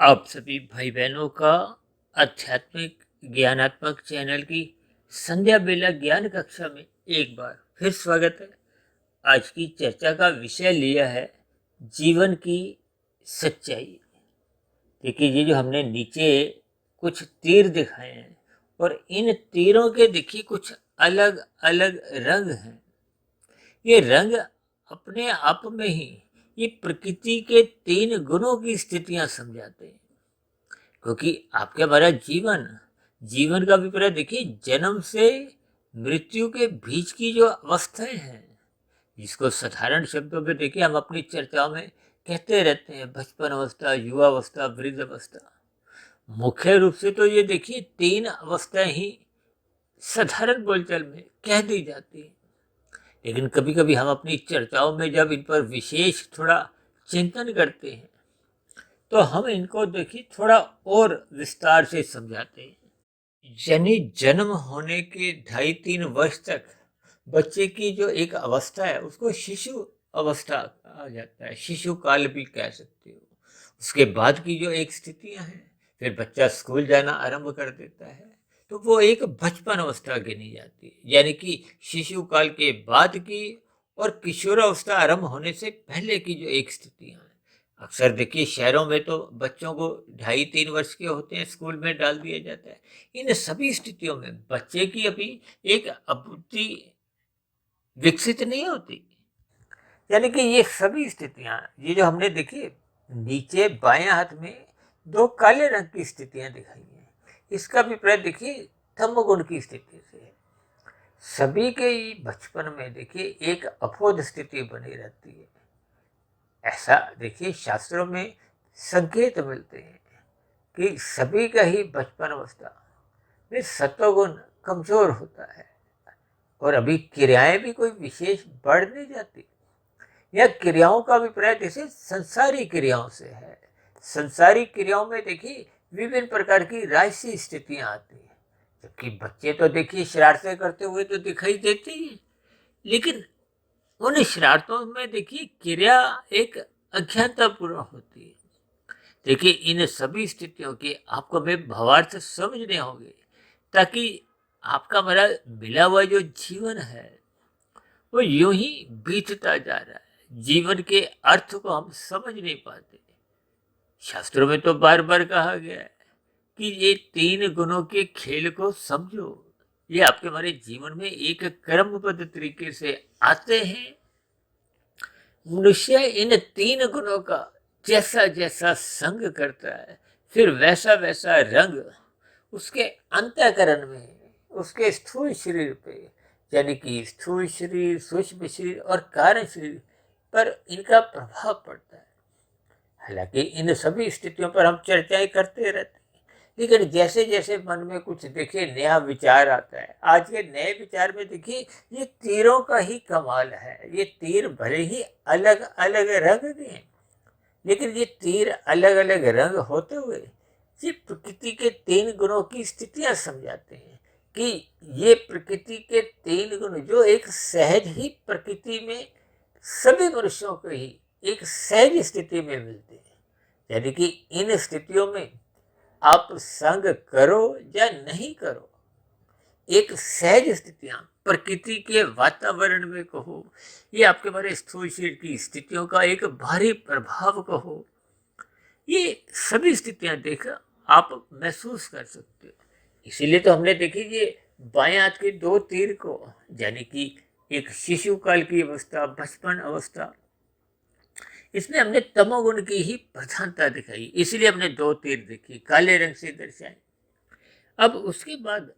आप सभी भाई बहनों का आध्यात्मिक ज्ञानात्मक चैनल की संध्या बेला ज्ञान कक्षा में एक बार फिर स्वागत है। आज की चर्चा का विषय लिया है जीवन की सच्चाई। देखिए, ये जो हमने नीचे कुछ तीर दिखाए हैं और इन तीरों के देखिए कुछ अलग अलग रंग हैं। ये रंग अपने आप में ही ये प्रकृति के तीन गुणों की स्थितियां समझाते हैं। क्योंकि आपके हमारा जीवन जीवन का अभिप्राय देखिए जन्म से मृत्यु के बीच की जो अवस्थाएं हैं, जिसको साधारण शब्दों में देखिए हम अपनी चर्चाओं में कहते रहते हैं बचपन अवस्था, युवा अवस्था, वृद्ध अवस्था। मुख्य रूप से तो ये देखिए तीन अवस्थाएं ही साधारण बोलचाल में कह दी जाती है। लेकिन कभी कभी हम अपनी चर्चाओं में जब इन पर विशेष थोड़ा चिंतन करते हैं तो हम इनको देखिए थोड़ा और विस्तार से समझाते हैं। यानी जन्म होने के 2.5-3 वर्ष तक बच्चे की जो एक अवस्था है उसको शिशु अवस्था कहा जाता है, शिशु काल भी कह सकते हो। उसके बाद की जो एक स्थितियां हैं, फिर बच्चा स्कूल जाना आरंभ कर देता है तो वो एक बचपन अवस्था गिनी जाती है, यानी कि शिशु काल के बाद की और किशोरावस्था आरंभ होने से पहले की जो एक स्थितियां हैं। अक्सर देखिए शहरों में तो बच्चों को 2.5-3 वर्ष के होते हैं स्कूल में डाल दिया जाता है। इन सभी स्थितियों में बच्चे की अभी एक बुद्धि विकसित नहीं होती। यानी कि ये सभी स्थितियां, ये जो हमने देखी नीचे बाएं हाथ में दो काले रंग की स्थितियां दिखाई हैं, इसका अभिप्राय देखिए तमोगुण की स्थिति से है। सभी के ही बचपन में देखिए एक अबोध स्थिति बनी रहती है। ऐसा देखिए शास्त्रों में संकेत मिलते हैं कि सभी का ही बचपन अवस्था में सत्वगुण कमजोर होता है और अभी क्रियाएं भी कोई विशेष बढ़ नहीं जाती। यह क्रियाओं का अभिप्राय जैसे संसारी क्रियाओं से है। संसारी क्रियाओं में देखिए विभिन्न प्रकार की राजसी स्थितियां आती हैं, जबकि बच्चे तो देखिए शरारतें करते हुए तो दिखाई देते ही, लेकिन उन शरारतों में देखिए क्रिया एक अज्ञानतापूर्ण होती है। देखिए इन सभी स्थितियों के आपको हमें भावार्थ समझने होंगे, ताकि आपका मेरा मिला हुआ जो जीवन है वो यूं ही बीतता जा रहा है। जीवन के अर्थ को हम समझ नहीं पाते। शास्त्रों में तो बार बार कहा गया है कि ये तीन गुणों के खेल को समझो। ये आपके हमारे जीवन में एक क्रमबद्ध तरीके से आते हैं। मनुष्य इन तीन गुणों का जैसा जैसा संग करता है, फिर वैसा वैसा रंग उसके अंतःकरण में, उसके स्थूल शरीर पे, यानी कि स्थूल शरीर, सूक्ष्म शरीर और कारण शरीर पर इनका प्रभाव पड़ता है। हालांकि इन सभी स्थितियों पर हम चर्चाएं करते रहते हैं, लेकिन जैसे जैसे मन में कुछ देखिए नया विचार आता है, आज के नए विचार में देखिए ये तीरों का ही कमाल है। ये तीर भले ही अलग अलग रंग के हैं, लेकिन ये तीर अलग अलग रंग होते हुए ये प्रकृति के तीन गुणों की स्थितियां समझाते हैं कि ये प्रकृति के तीन गुण जो एक सहज ही प्रकृति में सभी मनुष्यों को ही एक सहज स्थिति में मिलते हैं। यानी कि इन स्थितियों में आप संग करो या नहीं करो, एक सहज स्थितियां प्रकृति के वातावरण में कहो, ये आपके बारे स्थूल शरीर की स्थितियों का एक भारी प्रभाव कहो, ये सभी स्थितियां देखकर आप महसूस कर सकते हो। इसीलिए तो हमने देखी ये बाएं हाथ के दो तीर को, यानी कि एक शिशु काल की अवस्था, बचपन अवस्था, इसमें हमने तमोगुण की ही प्रधानता दिखाई, इसलिए हमने दो तीर देखी, काले रंग से दर्शाए। अब उसके बाद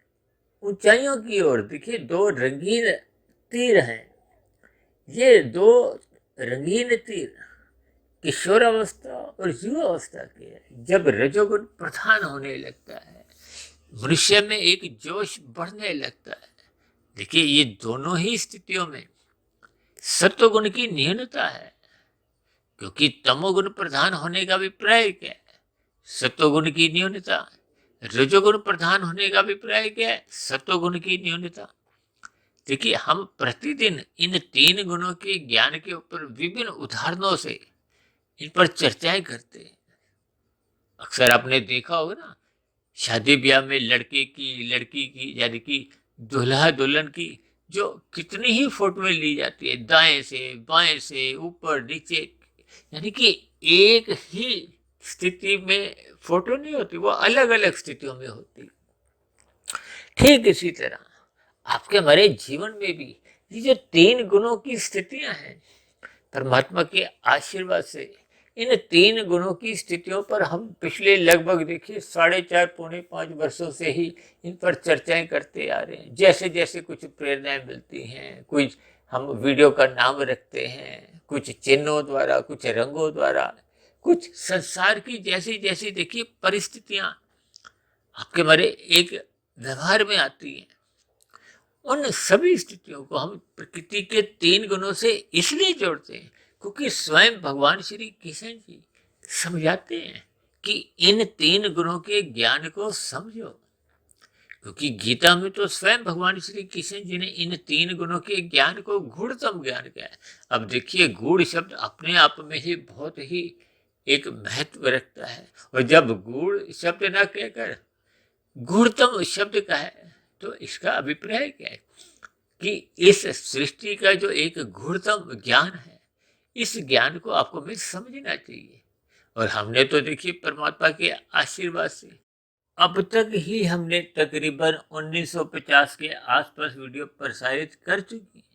ऊंचाइयों की ओर देखिए दो रंगीन तीर हैं। ये दो रंगीन तीर किशोरावस्था और युवावस्था के हैं, जब रजोगुण प्रधान होने लगता है, मनुष्य में एक जोश बढ़ने लगता है। देखिए ये दोनों ही स्थितियों में सत्वगुण की न्यूनता है, क्योंकि तमोगुण प्रधान होने का अभिप्राय क्या है? सत्वगुण की न्यूनता। रजोगुण प्रधान होने का अभिप्राय क्या है? सत्वगुण की न्यूनता। देखिए हम प्रतिदिन इन तीन गुणों के ज्ञान के ऊपर विभिन्न उदाहरणों से इन पर चर्चाएं करते हैं। अक्सर आपने देखा होगा ना, शादी ब्याह में लड़की की यानी कि दूल्हा दुल्हन की जो कितनी ही फोटोएं ली जाती है, दाएं से बाएं से ऊपर नीचे, यानी कि एक ही स्थिति में फोटो नहीं होती, वो अलग अलग स्थितियों में होती। ठीक इसी तरह आपके हमारे जीवन में भी ये जो तीन गुणों की स्थितियां हैं, परमात्मा के आशीर्वाद से इन तीन गुणों की स्थितियों पर हम पिछले लगभग देखिए 4.5 पौने 5 वर्षों से ही इन पर चर्चाएं करते आ रहे हैं। जैसे जैसे कुछ प्रेरणाएं मिलती हैं, कुछ हम वीडियो का नाम रखते हैं, कुछ चिन्हों द्वारा, कुछ रंगों द्वारा, कुछ संसार की जैसी जैसी देखिए परिस्थितियां आपके हमारे एक व्यवहार में आती हैं, उन सभी स्थितियों को हम प्रकृति के तीन गुणों से इसलिए जोड़ते हैं क्योंकि स्वयं भगवान श्री कृष्ण जी समझाते हैं कि इन तीन गुणों के ज्ञान को समझो। क्योंकि गीता में तो स्वयं भगवान श्री कृष्ण जी ने इन तीन गुणों के ज्ञान को गूढ़तम ज्ञान कहा है। अब देखिए, गूढ़ शब्द अपने आप में ही बहुत ही एक महत्व रखता है, और जब गूढ़ शब्द ना कहकर गूढ़तम शब्द का है तो इसका अभिप्राय क्या है कि इस सृष्टि का जो एक गूढ़तम ज्ञान है, इस ज्ञान को आपको हमें समझना चाहिए। और हमने तो देखिए परमात्मा के आशीर्वाद से अब तक ही हमने तकरीबन 1950 के आसपास वीडियो प्रसारित कर चुकी है।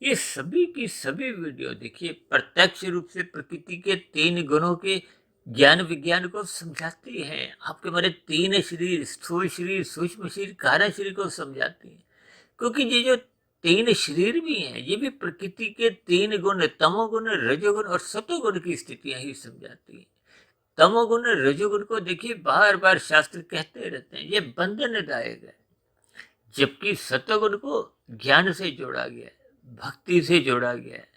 ये सभी की सभी वीडियो देखिए प्रत्यक्ष रूप से प्रकृति के तीन गुणों के ज्ञान विज्ञान को समझाती हैं। आपके हमारे तीन शरीर, स्थूल शरीर, सूक्ष्म शरीर, कारण शरीर को समझाती हैं। क्योंकि ये जो तीन शरीर भी हैं, ये भी प्रकृति के तीन गुण, तमोगुण, रजोगुण और सतोगुण की स्थितियां ही समझाती हैं। तमोगुण, रजोगुण को देखिए बार बार शास्त्र कहते रहते हैं, ये बंधनदायक है, जबकि सतोगुण को ज्ञान से जोड़ा गया है, भक्ति से जोड़ा गया है,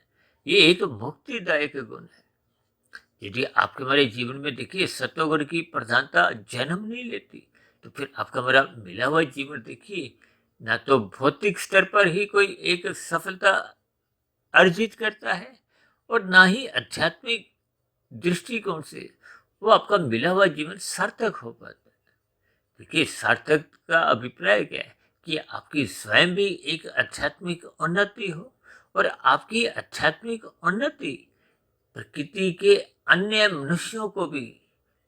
ये एक मुक्तिदायक गुण है। यदि आपके हमारे जीवन में देखिए सत्वगुण की प्रधानता जन्म नहीं लेती, तो फिर आपका हमारा मिला हुआ जीवन देखिए ना तो भौतिक स्तर पर ही कोई एक सफलता अर्जित करता है, और ना ही आध्यात्मिक दृष्टिकोण से वो आपका मिला हुआ जीवन सार्थक हो पाता है। देखिए, सार्थक का अभिप्राय क्या है कि आपकी स्वयं भी एक आध्यात्मिक उन्नति हो, और आपकी आध्यात्मिक उन्नति प्रकृति के अन्य मनुष्यों को भी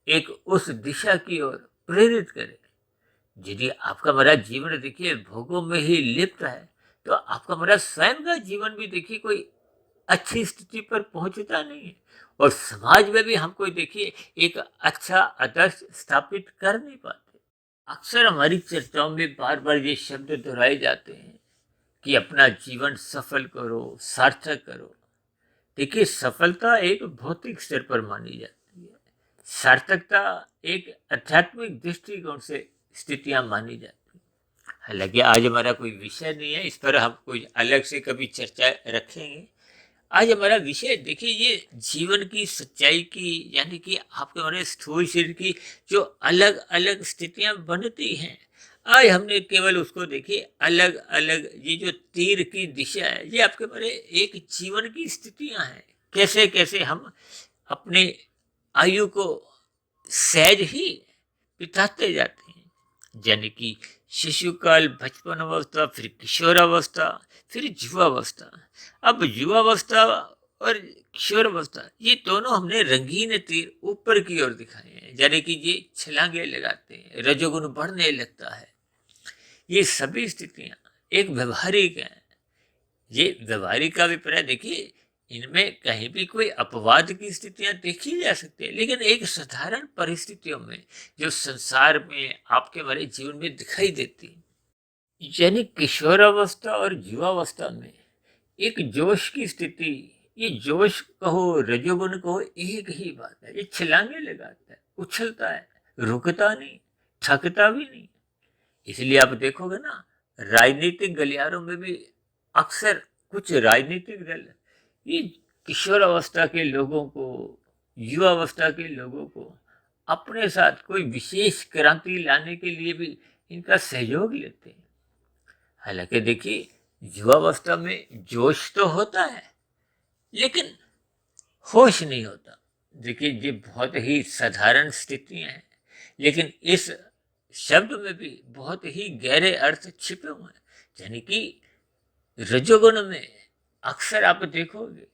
एक उस दिशा की ओर प्रेरित करे। यदि आपका हमारा जीवन देखिए भोगों में ही लिप्त है, तो आपका हमारा स्वयं का जीवन भी देखिए कोई अच्छी स्थिति पर पहुंचता नहीं है, और समाज में भी हम कोई देखिए एक अच्छा आदर्श स्थापित कर नहीं पाते। अक्सर हमारी चर्चाओं में बार बार ये शब्द दोहराए जाते हैं कि अपना जीवन सफल करो, सार्थक करो। देखिए, सफलता एक भौतिक स्तर पर मानी जाती है, सार्थकता एक आध्यात्मिक दृष्टिकोण से स्थितियां मानी जाती है। हालांकि आज हमारा कोई विषय नहीं है, इस पर हम कोई अलग से कभी चर्चा रखेंगे। आज हमारा विषय देखिए ये जीवन की सच्चाई की, यानी कि आपके हमारे स्थूल शरीर की जो अलग अलग स्थितियां बनती हैं, आज हमने केवल उसको देखिए अलग अलग, ये जो तीर की दिशा है, ये आपके हमारे एक जीवन की स्थितियां हैं। कैसे कैसे हम अपने आयु को सहज ही बिताते जाते हैं, यानी कि शिशुकाल, बचपन अवस्था, फिर किशोरावस्था, फिर युवावस्था। अब युवावस्था और किशोरावस्था, ये दोनों हमने रंगीन तीर ऊपर की ओर दिखाए हैं, यानी कि ये छलांगे लगाते हैं, रजोगुण बढ़ने लगता है। ये सभी स्थितियां एक व्यवहारिक हैं। ये व्यवहारिक का अभिप्राय देखिए, इनमें कहीं भी कोई अपवाद की स्थितियां देखी जा सकती है, लेकिन एक साधारण परिस्थितियों में जो संसार में आपके हमारे जीवन में दिखाई देती है, यानी किशोरावस्था और युवावस्था में एक जोश की स्थिति। ये जोश कहो, रजोगुण कहो, एक ही बात है, ये छलांगे लगाता है, उछलता है, रुकता नहीं, थकता भी नहीं। इसलिए आप देखोगे ना, राजनीतिक गलियारों में भी अक्सर कुछ राजनीतिक दल ये किशोर अवस्था के लोगों को, युवा अवस्था के लोगों को अपने साथ कोई विशेष क्रांति लाने के लिए भी इनका सहयोग लेते हैं। हालांकि देखिए, युवावस्था में जोश तो होता है, लेकिन होश नहीं होता। देखिए, ये बहुत ही साधारण स्थितियां हैं, लेकिन इस शब्द में भी बहुत ही गहरे अर्थ छिपे हुए हैं। यानी कि रजोगुण में अक्सर आप देखोगे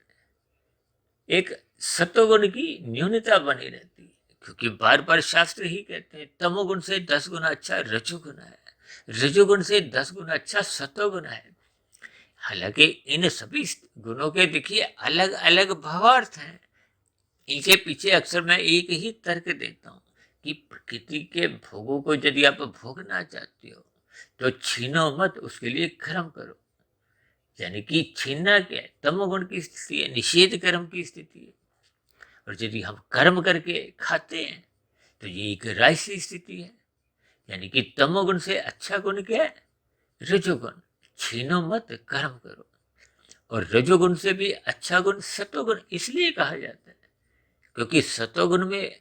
एक सतोगुण की न्यूनता बनी रहती है, क्योंकि बार बार शास्त्र ही कहते हैं तमोगुण से 10 गुना अच्छा रजोगुण है, रजोगुण से 10 गुना अच्छा सतोगुण है। हालांकि इन सभी गुणों के देखिए अलग अलग भावार्थ हैं। इनके पीछे अक्सर मैं एक ही तर्क देता हूँ कि प्रकृति के भोगों को यदि आप भोगना चाहते हो तो छीनो मत, उसके लिए कर्म करो। यानी कि छीनना क्या है, तमोगुण की स्थिति है, निषेध कर्म की स्थिति है। और यदि हम कर्म करके खाते हैं तो ये एक राजसी स्थिति है। यानी कि तमोगुण से अच्छा गुण क्या है, रजोगुण। छीनो मत, कर्म करो। और रजोगुण से भी अच्छा गुण सतोगुण इसलिए कहा जाता है क्योंकि सतोगुण में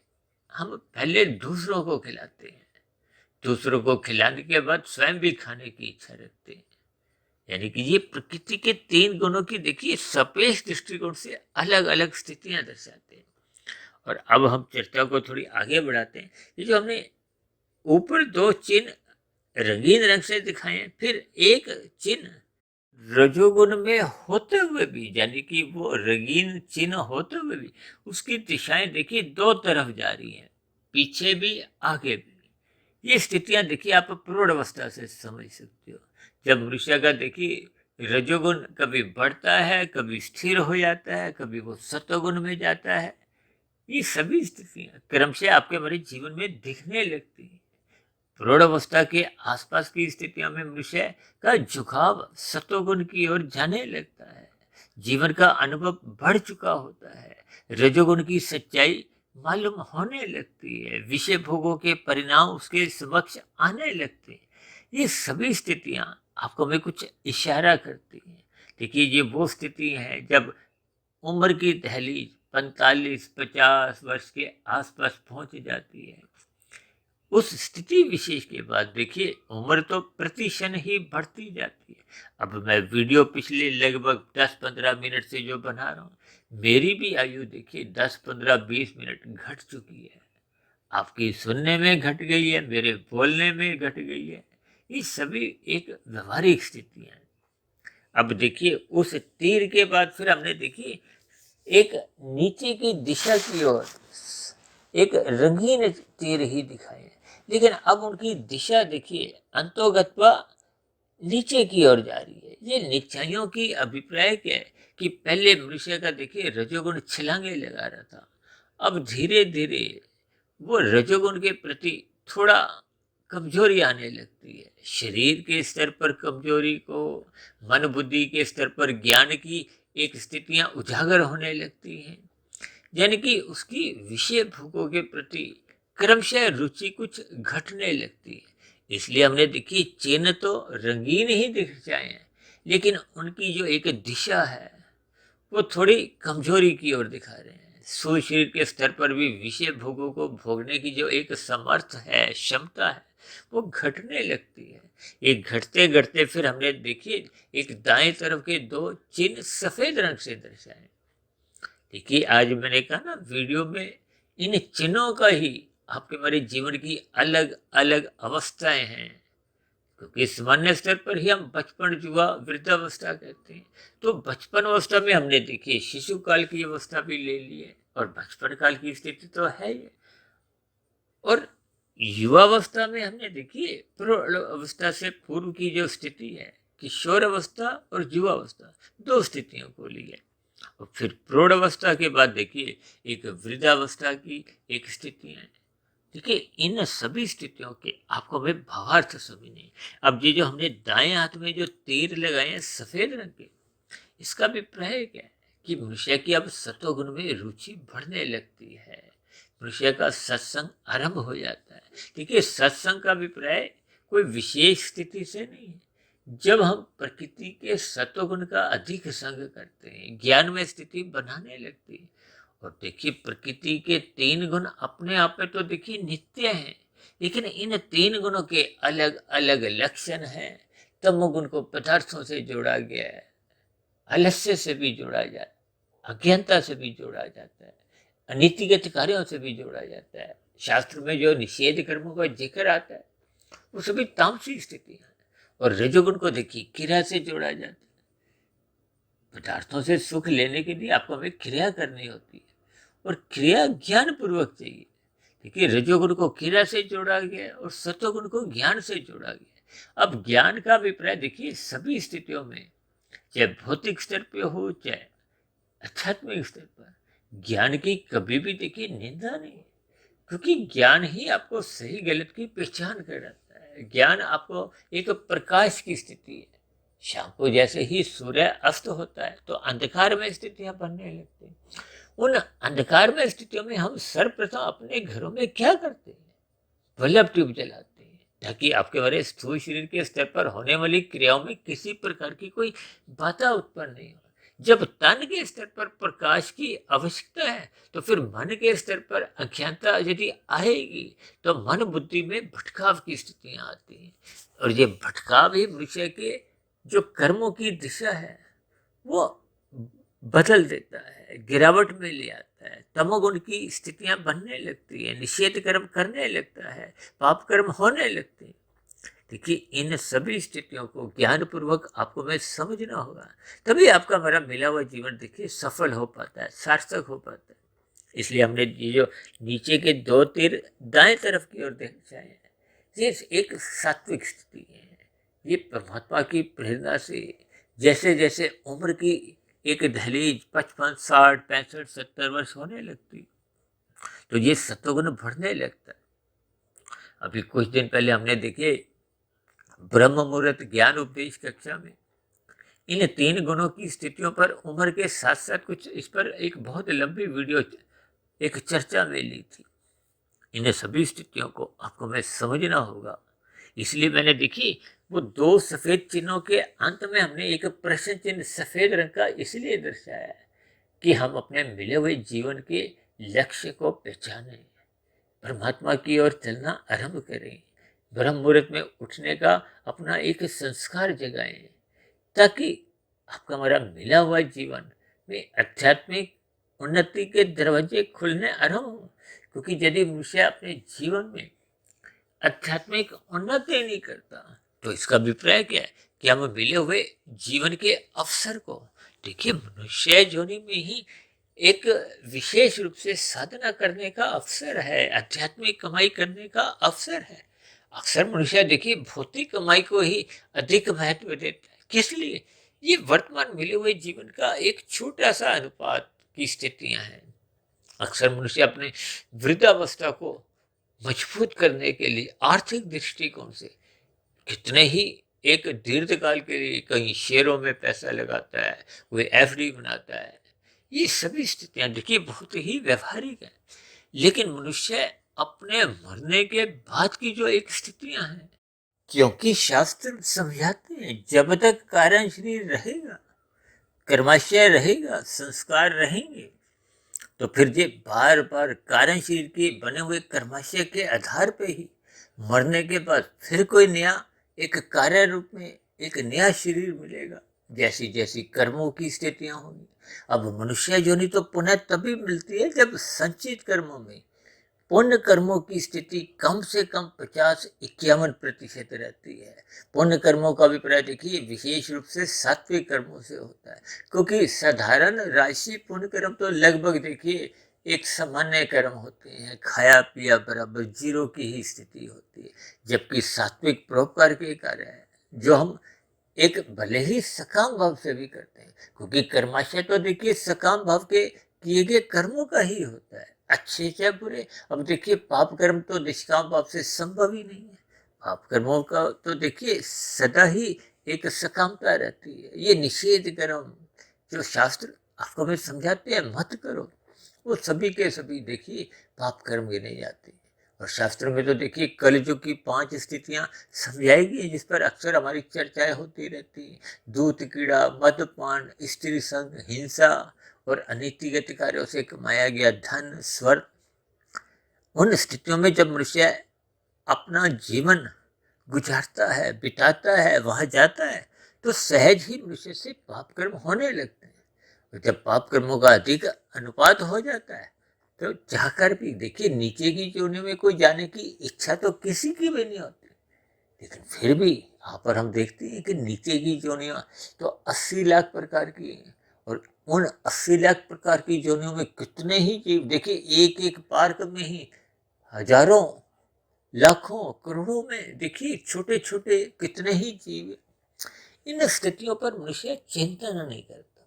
हम पहले दूसरों को खिलाते हैं, दूसरों को खिलाने के बाद स्वयं भी खाने की इच्छा रखते हैं। यानी कि ये प्रकृति के 3 गुणों की देखिए सापेक्ष दृष्टिकोण से अलग अलग स्थितियां दर्शाते हैं। और अब हम चर्चा को थोड़ी आगे बढ़ाते हैं। ये जो हमने ऊपर 2 चिन्ह रंगीन रंग से दिखाए हैं, फिर एक चिन्ह रजोगुण में होते हुए भी, यानी कि वो रंगीन चिन्ह होते हुए भी उसकी दिशाएं देखिए 2 तरफ जा रही हैं, पीछे भी आगे भी। ये स्थितियां देखिए आप प्रौढ़ अवस्था से समझ सकते हो। जब मनुष्य का देखिए रजोगुण कभी बढ़ता है, कभी स्थिर हो जाता है, कभी वो सतोगुण में जाता है। ये सभी स्थितियां क्रमशः आपके हमारे जीवन में दिखने लगती हैं। प्रौढ़ अवस्था के आसपास की स्थितियों में मनुष्य का झुकाव सतोगुण की ओर जाने लगता है। जीवन का अनुभव बढ़ चुका होता है, रजोगुण की सच्चाई मालूम होने लगती है, विषय भोगों के परिणाम उसके समक्ष आने लगते हैं। ये सभी स्थितियां आपको में कुछ इशारा करती हैं। देखिए ये वो स्थिति है जब उम्र की दहलीज 45-50 वर्ष के आसपास पहुंच जाती है। उस स्थिति विशेष के बाद देखिए उम्र तो प्रतिक्षण ही बढ़ती जाती है। अब मैं वीडियो पिछले लगभग 10-15 मिनट से जो बना रहा हूँ, मेरी भी आयु देखिए 10-15-20 मिनट घट चुकी है। आपकी सुनने में घट गई है, मेरे बोलने में घट गई है। ये सभी एक व्यवहारिक स्थितियां हैं। अब देखिए उस तीर के बाद फिर हमने देखिए एक नीचे की दिशा की ओर एक रंगीन तीर ही दिखाए, लेकिन अब उनकी दिशा देखिए अंतोगत्वा नीचे की ओर जा रही है। ये नीचाइयों की अभिप्राय क्या है कि पहले मनुष्य का देखिए रजोगुण छलांगे लगा रहा था, अब धीरे धीरे वो रजोगुण के प्रति थोड़ा कमजोरी आने लगती है। शरीर के स्तर पर कमजोरी को, मन बुद्धि के स्तर पर ज्ञान की एक स्थितियां उजागर होने लगती हैं। यानी कि उसकी विषय भोगों के प्रति क्रमशः रुचि कुछ घटने लगती है। इसलिए हमने देखी चिन्ह तो रंगीन ही दिख जाए हैं, लेकिन उनकी जो एक दिशा है वो थोड़ी कमजोरी की ओर दिखा रहे हैं। सूर्य शरीर के स्तर पर भी विषय भोगों को भोगने की जो एक समर्थ है, क्षमता है, वो घटने लगती है। एक घटते घटते फिर हमने देखिए एक दाएं तरफ के 2 चिन्ह सफेद रंग से दर्शाए। देखिए आज मैंने कहा ना वीडियो में इन चिन्हों का ही आपके हमारे जीवन की अलग अलग अवस्थाएं हैं, क्योंकि सामान्य स्तर पर ही हम बचपन, युवा, वृद्धावस्था कहते हैं। तो बचपन अवस्था में हमने देखिए शिशु काल की अवस्था भी ले ली है, और बचपन काल की स्थिति तो है ही। और युवावस्था में हमने देखिए प्रौढ़ अवस्था से पूर्व की जो स्थिति है, किशोर अवस्था और युवावस्था, 2 स्थितियों को ली है। और फिर प्रौढ़ अवस्था के बाद देखिए एक वृद्धावस्था की एक स्थिति है। देखिए इन सभी स्थितियों के आपको हमें भावार्थ समझने। अब ये जो हमने दाएं हाथ में जो तीर लगाए हैं सफेद रंग के, इसका अभिप्राय क्या है कि मनुष्य की अब सतोगुण में रुचि बढ़ने लगती है, मनुष्य का सत्संग आरंभ हो जाता है। देखिए सत्संग का अभिप्राय कोई विशेष स्थिति से नहीं है। जब हम प्रकृति के सत्वगुण का अधिक संग करते हैं, ज्ञान में स्थिति बनाने लगती है। और देखिए प्रकृति के 3 गुण अपने आप में तो देखिए नित्य हैं, लेकिन इन 3 गुणों के अलग अलग लक्षण हैं। तमोगुण को पदार्थों से जोड़ा गया है, आलस्य से भी जोड़ा जाता है, अज्ञानता से भी जोड़ा जाता है, अनीतिगत कार्यों से भी जोड़ा जाता है, शास्त्र में जो निषेध कर्मों का जिक्र आता है वो सभी तामसी स्थितियां हैं। और रजोगुण को देखिए क्रिया से जोड़ा जाता है। पदार्थों से सुख लेने के लिए आपको हमें क्रिया करनी होती है और क्रिया ज्ञान पूर्वक चाहिए। देखिए रजोगुण को क्रिया से जोड़ा गया और सत्वगुण को ज्ञान से जोड़ा गया। अब ज्ञान का अभिप्राय देखिए सभी स्थितियों में, चाहे भौतिक स्तर पे हो चाहे आध्यात्मिक स्तर पर, ज्ञान की कभी भी देखिए निंदा नहीं, क्योंकि ज्ञान ही आपको सही गलत की पहचान कराता है। ज्ञान आपको एक प्रकाश की स्थिति है। शाम को जैसे ही सूर्य अस्त होता है तो अंधकार में स्थितियां बनने लगती हैं। उन अंधकार में स्थितियों में हम सर्वप्रथम अपने घरों में क्या करते हैं? बल्ब ट्यूब जलाते हैं, ताकि आपके हमारे स्थूल शरीर के स्तर पर होने वाली क्रियाओं में किसी प्रकार की कोई बाधा उत्पन्न नहीं हो। जब तन के स्तर पर प्रकाश की आवश्यकता है तो फिर मन के स्तर पर अज्ञानता यदि आएगी तो मन बुद्धि में भटकाव की स्थितियां आती हैं। और ये भटकाव ही मनुष्य के जो कर्मों की दिशा है वो बदल देता है, गिरावट में ले आता है, तमोगुण की स्थितियां बनने लगती है, निषेध कर्म करने लगता है, पाप कर्म होने लगते हैं। देखिए इन सभी स्थितियों को ज्ञान पूर्वक आपको मैं समझना होगा, तभी आपका हमारा मिला हुआ जीवन देखिए सफल हो पाता है, सार्थक हो पाता है। इसलिए हमने ये जो नीचे के 2 तीर दाएं तरफ की ओर दर्शाए हैं, ये एक सात्विक स्थिति है। ये परमात्मा की प्रेरणा से जैसे जैसे उम्र की एक दहलीज 55, 60, 65, 70 वर्ष होने लगती तो ये सत्वगुण बढ़ने लगता है। अभी कुछ दिन पहले हमने देखे ब्रह्म मुहूर्त ज्ञान उपदेश कक्षा में इन 3 गुणों की स्थितियों पर उम्र के साथ साथ कुछ इस पर एक बहुत लंबी वीडियो एक चर्चा में ली थी। इन सभी स्थितियों को आपको मैं समझना होगा। इसलिए मैंने देखी वो 2 सफेद चिन्हों के अंत में हमने एक प्रश्न चिन्ह सफेद रंग का इसलिए दर्शाया है कि हम अपने मिले हुए जीवन के लक्ष्य को पहचानें, परमात्मा की ओर चलना आरंभ करें, ब्रह्म मुहूर्त में उठने का अपना एक संस्कार जगाएं, ताकि आपका हमारा मिला हुआ जीवन में आध्यात्मिक उन्नति के दरवाजे खुलने आरंभ हो। क्योंकि यदि मनुष्य अपने जीवन में आध्यात्मिक उन्नति नहीं करता तो इसका अभिप्राय क्या है कि हम मिले हुए जीवन के अवसर को देखिए, मनुष्य योनि में ही एक विशेष रूप से साधना करने का अवसर है, आध्यात्मिक कमाई करने का अवसर है। अक्सर मनुष्य देखिए भौतिक कमाई को ही अधिक महत्व देता है। किस लिए? ये वर्तमान मिले हुए जीवन का एक छोटा सा अनुपात की स्थितियां हैं। अक्सर मनुष्य अपने वृद्धावस्था को मजबूत करने के लिए आर्थिक दृष्टिकोण से कितने ही एक दीर्घकाल के लिए कहीं शेयरों में पैसा लगाता है, कोई एफडी बनाता है। ये सभी स्थितियां देखिए बहुत ही व्यवहारिक है। लेकिन मनुष्य अपने मरने के बाद की जो एक स्थितियां हैं, क्योंकि शास्त्र समझाते हैं जब तक कारण शरीर रहेगा, कर्माशय रहेगा, संस्कार रहेंगे, तो फिर ये बार बार कारण शरीर के बने हुए कर्माशय के आधार पे ही मरने के बाद फिर कोई नया एक कार्य रूप में एक नया शरीर मिलेगा, जैसी जैसी कर्मों की स्थितियां होंगी। अब मनुष्य योनि तो पुनः तभी मिलती है जब संचित कर्मों में पुण्य कर्मों की स्थिति कम से कम 50-51% रहती है। पुण्य कर्मों का अभिप्राय देखिए विशेष रूप से सात्विक कर्मों से होता है, क्योंकि साधारण राशि पुण्य कर्म तो लगभग देखिए एक सामान्य कर्म होते हैं, खाया पिया बराबर जीरो की ही स्थिति होती है। जबकि सात्विक परोपकार के कार्य है जो हम एक भले ही सकाम भाव से भी करते हैं, क्योंकि कर्माशय तो देखिए सकाम भाव के किए गए कर्मों का ही होता है, अच्छे चाहे बुरे। अब देखिए पाप कर्म तो निष्काम भाव से संभव ही नहीं है। पाप कर्मों का तो देखिए सदा ही एक सकामता रहती है। ये निषेध कर्म जो शास्त्र आपको मैं समझाते हैं मत करो, वो सभी के सभी देखिए पाप कर्म गिने जाते हैं। और शास्त्रों में तो देखिए कलयुग की 5 स्थितियां समझाई गई जिस पर अक्सर हमारी चर्चाएं होती रहती हैं। दूध कीड़ा, मदपान, स्त्री संग, हिंसा और अनीतिगत कार्यों से कमाया गया धन, स्वर्ग। उन स्थितियों में जब मनुष्य अपना जीवन गुजारता है, बिताता है, वहां जाता है, तो सहज ही मनुष्य से पाप कर्म होने लगते हैं। और जब पाप कर्मों का अधिक अनुपात हो जाता है तो चाहकर भी देखिए नीचे की योनियों में कोई जाने की इच्छा तो किसी की भी नहीं होती, लेकिन फिर भी यहाँ पर हम देखते हैं कि नीचे की योनियां तो 80 लाख प्रकार की हैं, और उन 80 लाख प्रकार की योनियों में कितने ही जीव, देखिए एक एक पार्क में ही हजारों लाखों करोड़ों में देखिए छोटे छोटे कितने ही जीव हैं। इन स्थितियों पर मनुष्य चिंता नहीं करता।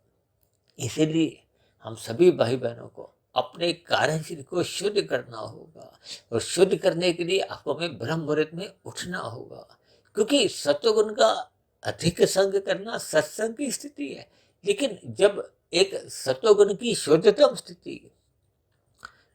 इसीलिए हम सभी भाई बहनों को अपने कार्यशील को शुद्ध करना होगा, और शुद्ध करने के लिए आपको में ब्रह्म मुहूर्त में उठना होगा, क्योंकि सत्वगुण का अधिक संग करना सत्संग की स्थिति है। लेकिन जब एक सत्वगुण की शुद्धतम स्थिति,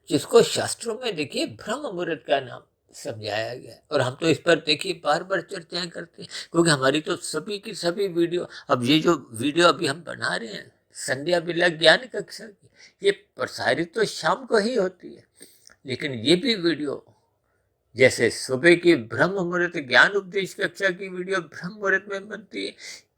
जिसको शास्त्रों में देखिए ब्रह्म मुहूर्त का नाम समझाया गया है, और हम तो इस पर देखिए बार बार चर्चाएं करते हैं, क्योंकि हमारी तो सभी की सभी वीडियो, अब ये जो वीडियो अभी हम बना रहे हैं संध्या बेला ज्ञान कक्षा की, ये प्रसारित तो शाम को ही होती है, लेकिन ये भी वीडियो जैसे सुबह की ब्रह्म मुहूर्त ज्ञान उपदेश कक्षा की वीडियो ब्रह्म मुहूर्त में बनती है,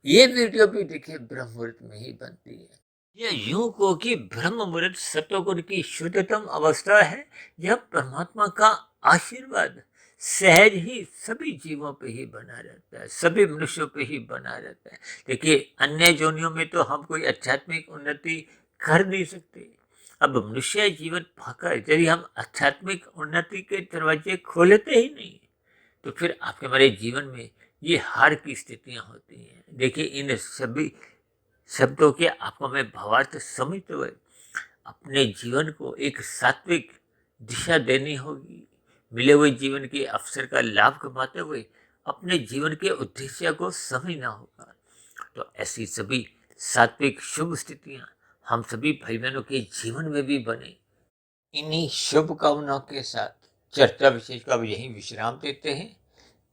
ये वीडियो भी देखिए ब्रह्म मुहूर्त में ही बनती है। यह यूं को कि ब्रह्म मुहूर्त सत्वगुण की शुद्धतम अवस्था है। यह परमात्मा का आशीर्वाद सहज ही सभी जीवों पे ही बना रहता है, सभी मनुष्यों पे ही बना रहता है। देखिए अन्य योनियों में तो हम कोई आध्यात्मिक उन्नति कर नहीं सकते। अब मनुष्य जीवन पाकर यदि हम आध्यात्मिक उन्नति के दरवाजे खोलते ही नहीं, तो फिर आपके हमारे जीवन में ये हार की स्थितियां होती हैं। देखिए इन सभी शब्दों के आपको मैं भावार्थ समझते हुए अपने जीवन को एक सात्विक दिशा देनी होगी। मिले हुए जीवन के अवसर का लाभ कमाते हुए अपने जीवन के उद्देश्य को समझना होगा। तो ऐसी सभी सात्विक शुभ स्थितियां हम सभी भाई बहनों के जीवन में भी बने। इन्हीं शुभ कामनाओं के साथ चर्चा विशेष का अब यहीं विश्राम देते हैं।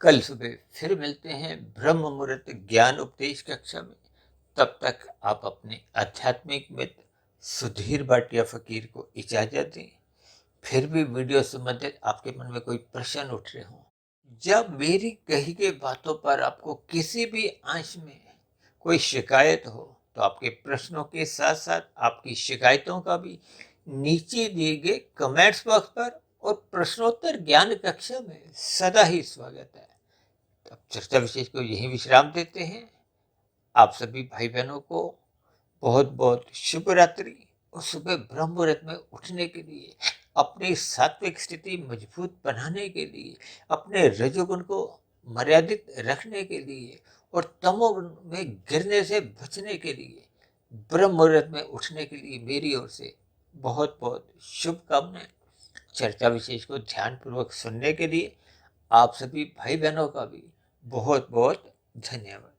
कल सुबह फिर मिलते हैं ब्रह्म मुहूर्त ज्ञान उपदेश कक्षा में। तब तक आप अपने आध्यात्मिक मित्र सुधीर भाटिया फकीर को इजाजत दें। फिर भी वीडियो संबंधित आपके मन में कोई प्रश्न उठ रहे हों, जब मेरी कही गई बातों पर आपको किसी भी अंश में कोई शिकायत हो, तो आपके प्रश्नों के साथ साथ आपकी शिकायतों का भी नीचे दिए गए कमेंट्स बॉक्स पर और प्रश्नोत्तर ज्ञान कक्षा में सदा ही स्वागत है। अब चर्चा विशेष को यही विश्राम देते हैं। आप सभी भाई बहनों को बहुत बहुत शुभ रात्रि, और सुबह ब्रह्म मुहूर्त में उठने के लिए, अपनी सात्विक स्थिति मजबूत बनाने के लिए, अपने रजोगुण को मर्यादित रखने के लिए और तमोगुण में गिरने से बचने के लिए ब्रह्म मुहूर्त में उठने के लिए मेरी ओर से बहुत बहुत शुभकामनाएं। चर्चा विशेष को ध्यानपूर्वक सुनने के लिए आप सभी भाई बहनों का भी बहुत बहुत धन्यवाद।